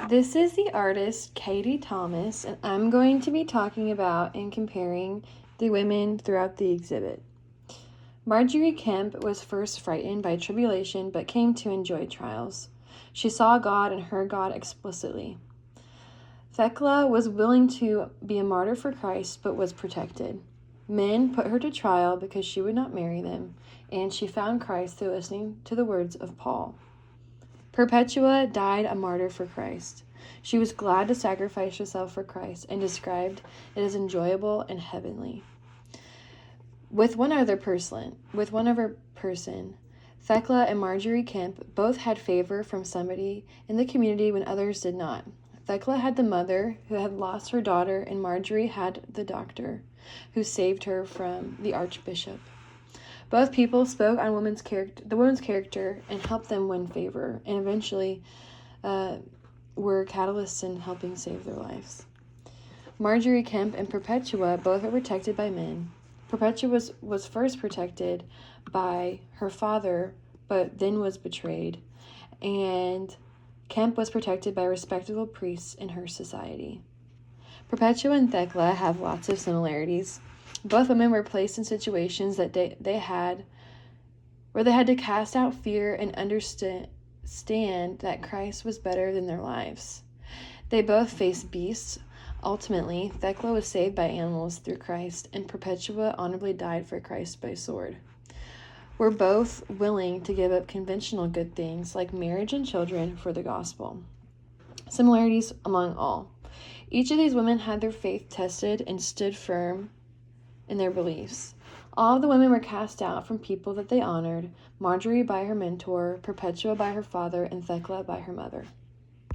This is the artist Katie Thomas, and I'm going to be talking about and comparing the women throughout the exhibit. Margery Kempe was first frightened by tribulation but came to enjoy trials. She saw God and heard God explicitly. Thecla was willing to be a martyr for Christ but was protected. Men put her to trial because she would not marry them, and she found Christ through listening to the words of Paul. Perpetua died a martyr for Christ. She was glad to sacrifice herself for Christ and described it as enjoyable and heavenly. With one other person, Thecla and Margery Kempe both had favor from somebody in the community when others did not. Thecla had the mother who had lost her daughter, and Margery had the doctor who saved her from the archbishop. Both people spoke on the woman's character and helped them win favor, and eventually were catalysts in helping save their lives. Margery Kempe and Perpetua both were protected by men. Perpetua was first protected by her father, but then was betrayed, and Kempe was protected by respectable priests in her society. Perpetua and Thecla have lots of similarities. Both women were placed in situations that they had to cast out fear and understand that Christ was better than their lives. They both faced beasts. Ultimately, Thecla was saved by animals through Christ, and Perpetua honorably died for Christ by sword. We're both willing to give up conventional good things like marriage and children for the gospel. Similarities among all. Each of these women had their faith tested and stood firm in their beliefs. All of the women were cast out from people that they honored, Margery by her mentor, Perpetua by her father, and Thecla by her mother.